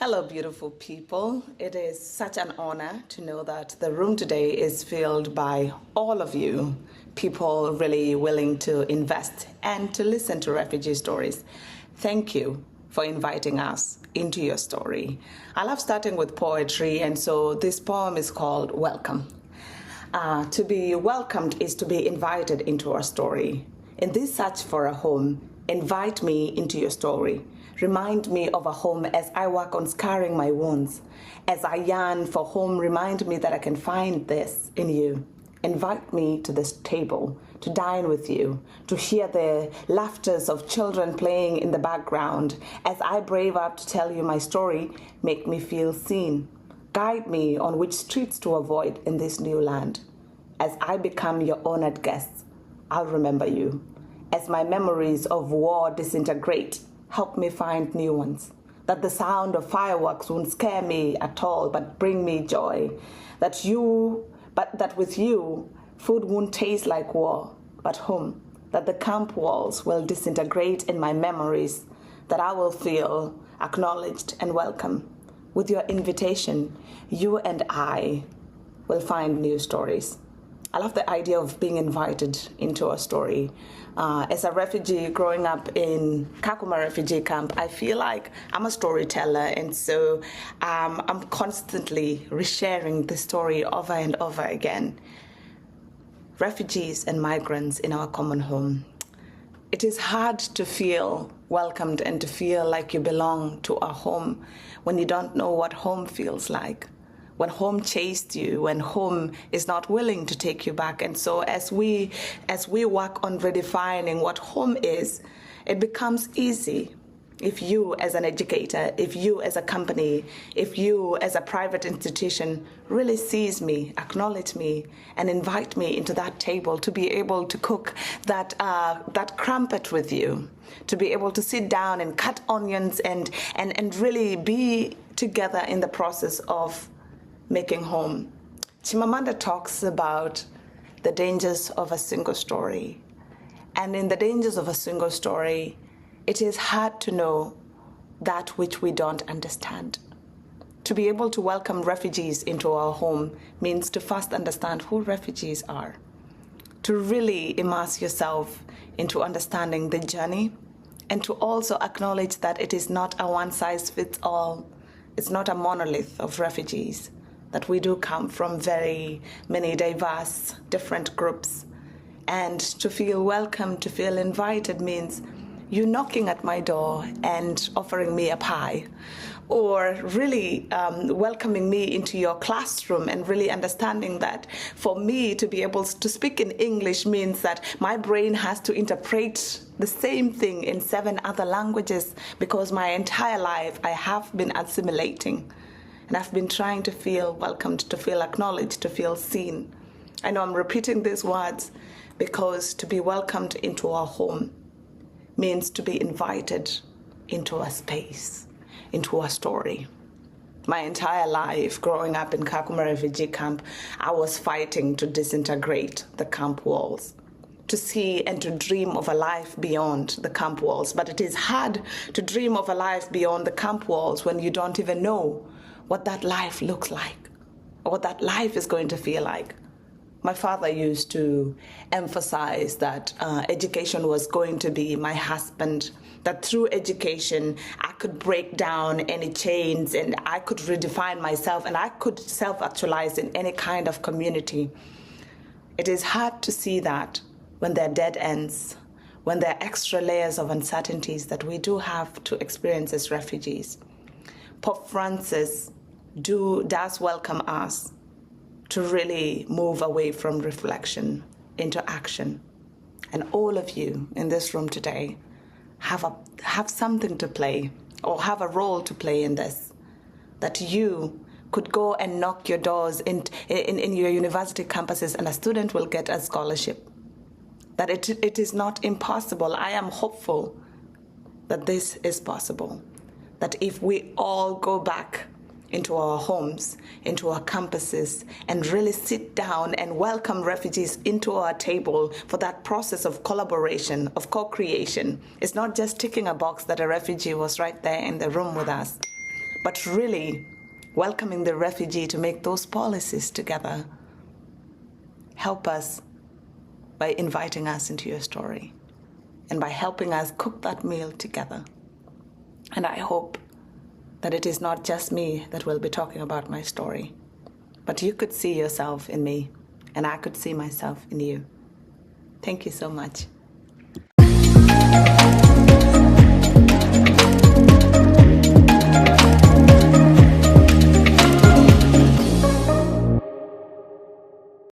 Hello, beautiful people. It is such an honor to know that the room today is filled by all of you, people really willing to invest and to listen to refugee stories. Thank you for inviting us into your story. I love starting with poetry, and so this poem is called Welcome. To be welcomed is to be invited into our story. In this search for a home, invite me into your story. Remind me of a home as I work on scarring my wounds. As I yearn for home, remind me that I can find this in you. Invite me to this table, to dine with you, to hear the laughters of children playing in the background. As I brave up to tell you my story, make me feel seen. Guide me on which streets to avoid in this new land. As I become your honored guest, I'll remember you. As my memories of war disintegrate, help me find new ones. That the sound of fireworks won't scare me at all, but bring me joy. That with you, food won't taste like war, but home. That the camp walls will disintegrate in my memories. That I will feel acknowledged and welcome. With your invitation, you and I will find new stories. I love the idea of being invited into a story. As a refugee growing up in Kakuma Refugee Camp, I feel like I'm a storyteller, and so I'm constantly resharing the story over and over again. Refugees and migrants in our common home. It is hard to feel welcomed and to feel like you belong to a home when you don't know what home feels like. When home chased you, when home is not willing to take you back. And so as we work on redefining what home is, it becomes easy. If you as an educator, if you as a company, if you as a private institution really sees me, acknowledge me, and invite me into that table to be able to cook that crumpet with you, to be able to sit down and cut onions and really be together in the process of making home. Chimamanda talks about the dangers of a single story. And in the dangers of a single story, it is hard to know that which we don't understand. To be able to welcome refugees into our home means to first understand who refugees are. To really immerse yourself into understanding the journey, and to also acknowledge that it is not a one-size-fits-all. It's not a monolith of refugees, that we do come from very many diverse, different groups. And to feel welcome, to feel invited means you knocking at my door and offering me a pie, or really welcoming me into your classroom and really understanding that for me to be able to speak in English means that my brain has to interpret the same thing in 7 other languages, because my entire life I have been assimilating. And I've been trying to feel welcomed, to feel acknowledged, to feel seen. I know I'm repeating these words because to be welcomed into our home means to be invited into a space, into a story. My entire life growing up in Kakuma Refugee Camp, I was fighting to disintegrate the camp walls, to see and to dream of a life beyond the camp walls. But it is hard to dream of a life beyond the camp walls when you don't even know what that life looks like, or what that life is going to feel like. My father used to emphasize that education was going to be my husband, that through education I could break down any chains and I could redefine myself and I could self-actualize in any kind of community. It is hard to see that when there are dead ends, when there are extra layers of uncertainties that we do have to experience as refugees. Pope Francis does welcome us to really move away from reflection into action. And all of you in this room today have something to play, or have a role to play in this. That you could go and knock your doors in your university campuses and a student will get a scholarship. That it is not impossible. I am hopeful that this is possible. That if we all go back into our homes, into our campuses, and really sit down and welcome refugees into our table for that process of collaboration, of co-creation. It's not just ticking a box that a refugee was right there in the room with us, but really welcoming the refugee to make those policies together. Help us by inviting us into your story and by helping us cook that meal together. And I hope that it is not just me that will be talking about my story, but you could see yourself in me, and I could see myself in you. Thank you so much.